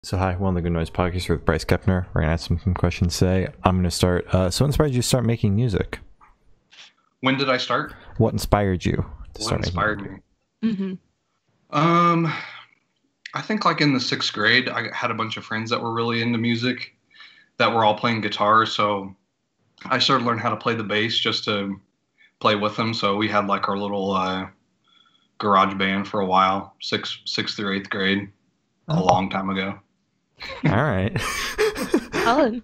So hi, one of the Good Noise Podcasts with Bryce Kepner. We're gonna ask some questions today. I'm gonna start. So what inspired you to start making music? When did I start? What inspired you to What start making inspired music? me? Mm-hmm. I think like in the sixth grade, I had a bunch of friends that were really into music that were all playing guitar. So I started learning how to play the bass just to play with them. So we had like our little garage band for a while, sixth through eighth grade, a Oh. long time ago. All right. Solid.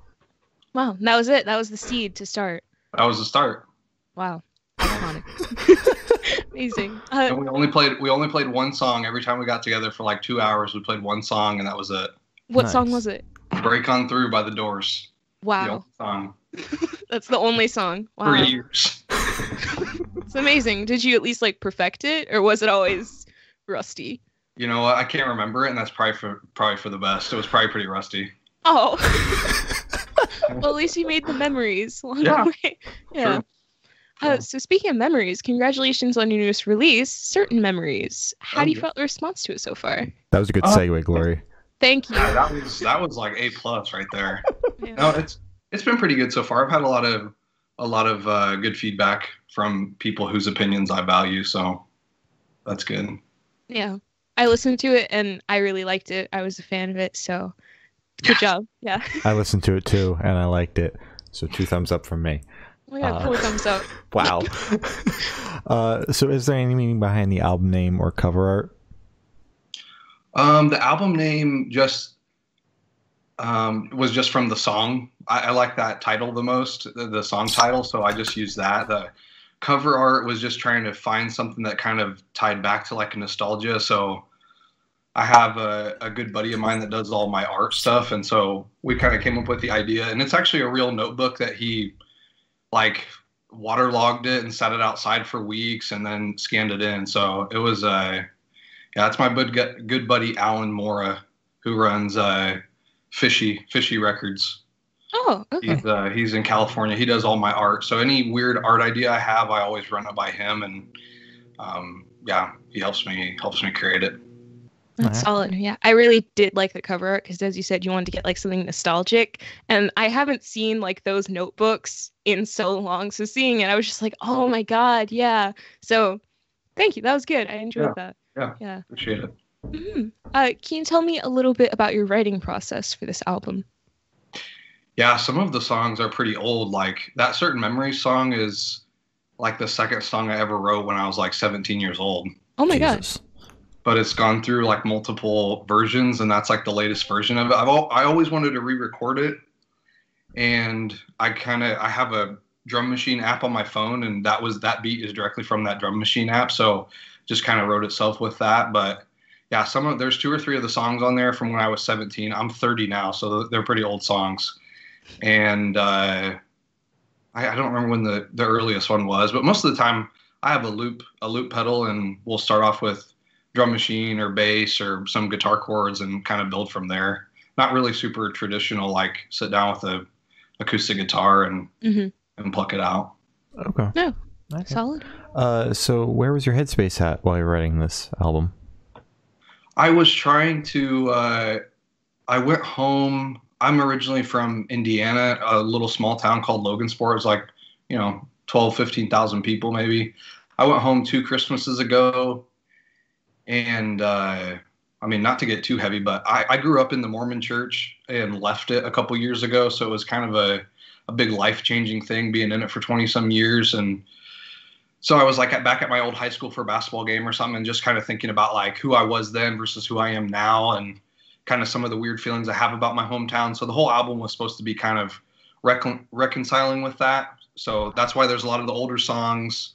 Wow, that was it. That was the seed to start. That was the start. Wow, iconic. Amazing. And we only played one song every time we got together for like 2 hours. We played one song, and that was it. What Nice. song was it? "Break On Through" by The Doors. The Wow, only song that's the only song. for Wow, years. it's amazing. Did you at least like perfect it, or was it always rusty? You know what? I can't remember it, and that's probably for the best. It was probably pretty rusty. Oh, well, at least you made the memories along Yeah, the way. Yeah. true. So speaking of memories, congratulations on your newest release, Certain Memories. How do you feel the response to it so far? That was a good segue, Glory. Thank you. Yeah, that was like A+ right there. Yeah. No, it's been pretty good so far. I've had a lot of good feedback from people whose opinions I value, so that's good. Yeah. I listened to it and I really liked it. I was a fan of it, so good job. Yeah. I listened to it too, and I liked it. So 2 thumbs up from me. We got 4 thumbs up. Wow. So is there any meaning behind the album name or cover art? The album name just was just from the song. I like that title the most, the song title, so I just used that. The cover art was just trying to find something that kind of tied back to like a nostalgia. So I have a good buddy of mine that does all my art stuff, and so we kind of came up with the idea. And it's actually a real notebook that he like waterlogged it and set it outside for weeks, and then scanned it in. So it was yeah, it's my good buddy Alan Mora, who runs Fishy Records. Oh, okay. He's in California. He does all my art. So any weird art idea I have, I always run it by him, and yeah, he helps me create it. That's solid. Yeah, I really did like the cover art because, as you said, you wanted to get like something nostalgic, and I haven't seen like those notebooks in so long. So seeing it, I was just like, oh my god, yeah. So thank you. That was good. I enjoyed that. Yeah, appreciate it. Mm-hmm. Can you tell me a little bit about your writing process for this album? Yeah, some of the songs are pretty old. Like that Certain Memories song is like the second song I ever wrote when I was like 17 years old. Oh my Jesus. gosh. But it's gone through like multiple versions, and that's like the latest version of it. I always wanted to re-record it, and I have a drum machine app on my phone, and that beat is directly from that drum machine app. So just kind of wrote itself with that. But yeah, there's 2 or 3 of the songs on there from when I was 17. I'm 30 now, so they're pretty old songs. And I don't remember when the earliest one was, but most of the time I have a loop pedal, and we'll start off with drum machine or bass or some guitar chords and kind of build from there. Not really super traditional, like sit down with a acoustic guitar and pluck it out. Okay. No, Okay. solid. So where was your headspace at while you were writing this album? I was trying to I went home. I'm originally from Indiana, a little small town called Logansport. It's like, 12, 15,000 people maybe. I went home 2 Christmases ago, and I mean, not to get too heavy, but I grew up in the Mormon church and left it a couple years ago. So it was kind of a big life-changing thing being in it for 20 some years. And so I was like back at my old high school for a basketball game or something, and just kind of thinking about like who I was then versus who I am now, and kind of some of the weird feelings I have about my hometown. So the whole album was supposed to be kind of reconciling with that. So that's why there's a lot of the older songs.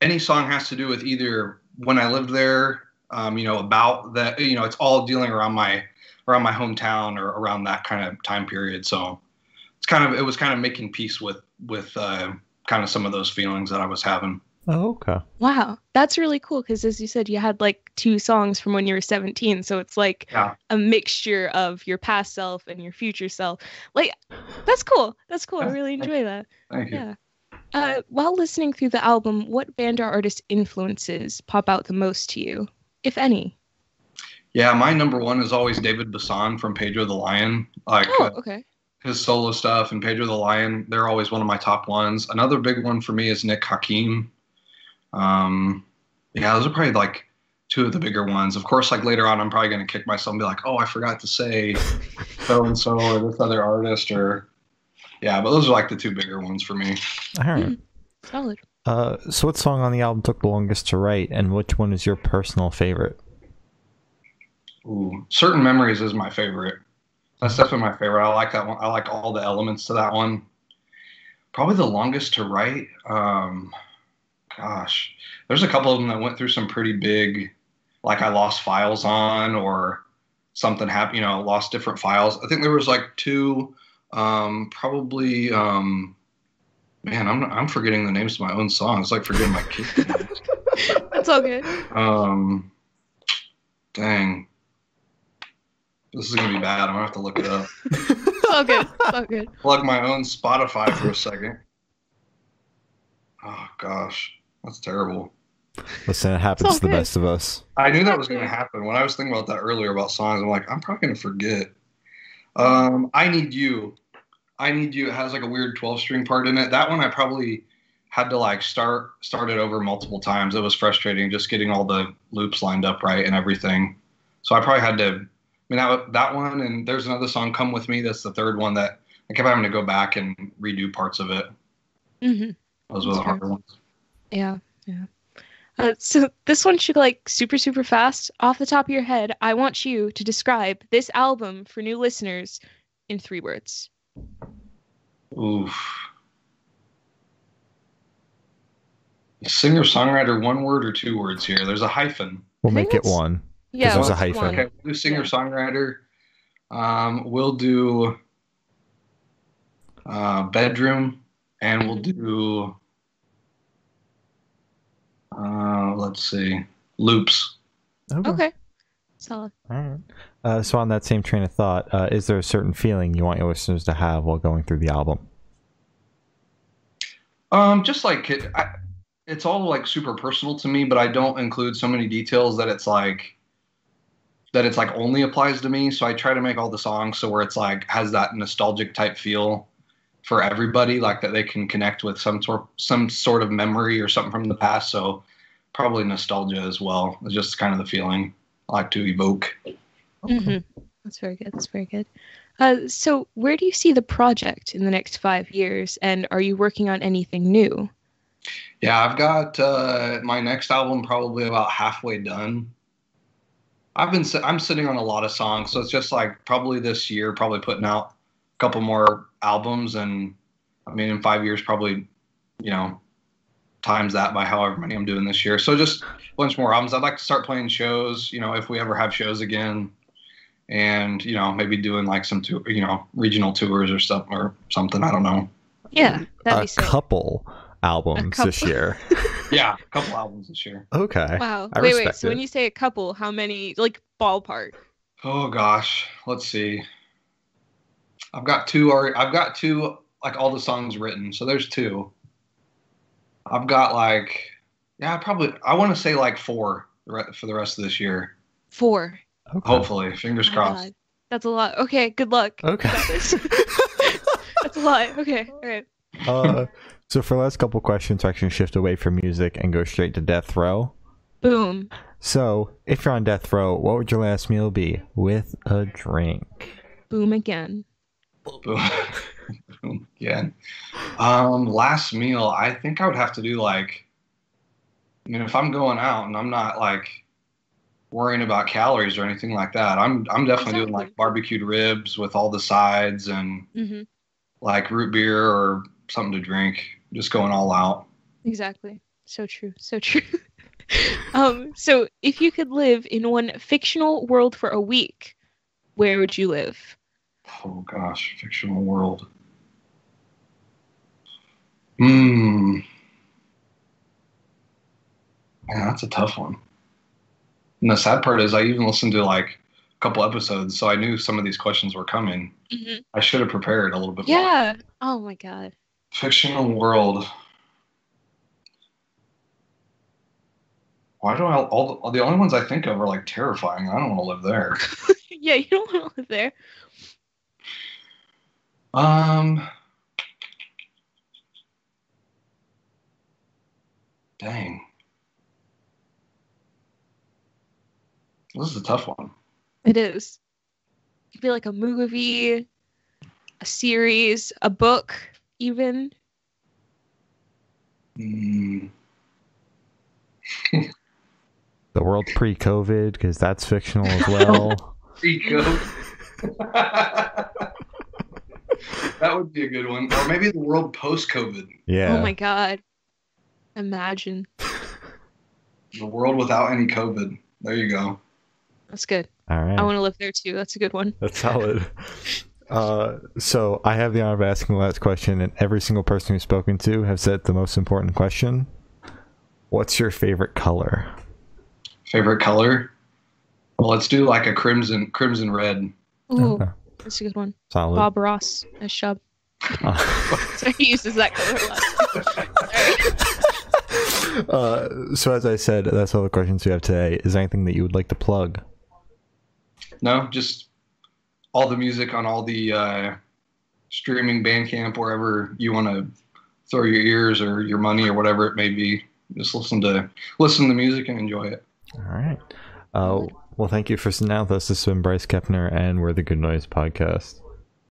Any song has to do with either when I lived there, about that, it's all dealing around my hometown or around that kind of time period. So it was kind of making peace with kind of some of those feelings that I was having. Oh, okay. Wow, that's really cool because, as you said, you had like 2 songs from when you were 17, so it's like a mixture of your past self and your future self. Like, that's cool. That's cool. I really enjoy that. Thank you. Yeah. While listening through the album, what band or artist influences pop out the most to you, if any? Yeah, my number one is always David Bassan from Pedro the Lion. Like Oh, okay. his solo stuff and Pedro the Lion, they're always one of my top ones. Another big one for me is Nick Hakim. Yeah, those are probably like two of the bigger ones. Of course, like later on, I'm probably going to kick myself and be like, oh, I forgot to say so and so or this other artist or yeah, but those are like the two bigger ones for me. All right. Solid. So what song on the album took the longest to write, and which one is your personal favorite? Ooh, Certain Memories is my favorite. That's definitely my favorite. I like that one. I like all the elements to that one. Probably the longest to write. Gosh, there's a couple of them that went through some pretty big, like I lost files on or something happened, lost different files. I think there was like two, probably, man, I'm forgetting the names of my own songs. It's like forgetting my kids' names. That's all good. Dang. This is going to be bad. I'm going to have to look it up. It's all good. It's all good. Plug my own Spotify for a second. Oh, gosh. That's terrible. Listen, it happens to the good. best of us. I knew that was going to happen. When I was thinking about that earlier about songs, I'm like, I'm probably going to forget. I Need You. I Need You. It has like a weird 12-string part in it. That one I probably had to like start it over multiple times. It was frustrating just getting all the loops lined up right and everything. So I probably had to, that one, and there's another song, Come With Me. That's the third one that I kept having to go back and redo parts of it. Mm-hmm. Those were the harder ones. Yeah. So this one should like super, super fast. Off the top of your head, I want you to describe this album for new listeners in 3 words. Oof. Singer-songwriter, 1 word or 2 words here? There's a hyphen. We'll make it one. Yeah, there's a let's hyphen. one. Okay, we'll do singer-songwriter. We'll do bedroom, and we'll do let's see, loops. Okay. Solid. All right. So on that same train of thought, is there a certain feeling you want your listeners to have while going through the album? Just like it's all like super personal to me, but I don't include so many details that it's like only applies to me. So I try to make all the songs so where it's like has that nostalgic type feel for everybody, like that they can connect with some sort of memory or something from the past. So probably nostalgia as well. It's just kind of the feeling I like to evoke. Mm-hmm. That's very good. That's very good. So where do you see the project in the next 5 years, and are you working on anything new? Yeah, I've got my next album probably about halfway done. I'm sitting on a lot of songs, so it's just like probably this year, probably putting out a couple more albums, and in 5 years, probably, times that by however many I'm doing this year. So just a bunch more albums. I'd like to start playing shows, if we ever have shows again, and maybe doing like some regional tours or stuff or something. I don't know. Yeah, that'd be sick. Couple albums this year. Yeah, a couple albums this year. Okay. Wow. I Wait. respect So it. when you say a couple, how many, like ballpark? Oh gosh, let's see. I've got two like all the songs written. So there's 2. I've got like, I want to say like 4 for the rest of this year. 4. Okay. Hopefully, fingers crossed. God. That's a lot. Okay, good luck. Okay. That's a lot. Okay, all right. So for the last couple questions, I can shift away from music and go straight to death row. Boom. So if you're on death row, what would your last meal be? With a drink. Boom again. Boom again. Last meal, I think I would have to do like, if I'm going out and I'm not like worrying about calories or anything like that, I'm definitely doing like barbecued ribs with all the sides and like root beer or something to drink. Just going all out. Exactly. So true. So true. So if you could live in one fictional world for a week, where would you live? Oh gosh, fictional world. Yeah, that's a tough one. And the sad part is I even listened to like a couple episodes, so I knew some of these questions were coming. I should have prepared a little bit more. Yeah. Oh my God. Fictional world. Why do all the only ones I think of are like terrifying? I don't want to live there. Yeah, you don't want to live there. Dang. This is a tough one. It is. It could be like a movie, a series, a book, even. Mm. The world pre-COVID, because that's fictional as well. Pre-COVID. That would be a good one. Or maybe the world post-COVID. Yeah. Oh my God. Imagine. The world without any COVID. There you go. That's good. All right. I want to live there too. That's a good one. That's solid. So I have the honor of asking the last question, and every single person we've spoken to have said the most important question. What's your favorite color? Favorite color? Well, let's do like a crimson red. Ooh, Okay. that's a good one. Solid. Bob Ross as Shub. So he uses that color less. So as I said, that's all the questions we have today. Is there anything that you would like to plug? No, just all the music on all the streaming Bandcamp, wherever you want to throw your ears or your money or whatever it may be. Just listen to the music and enjoy it. All right. Well, thank you for sitting down with us. This has been Bryce Kepner, and we're the Good Noise Podcast.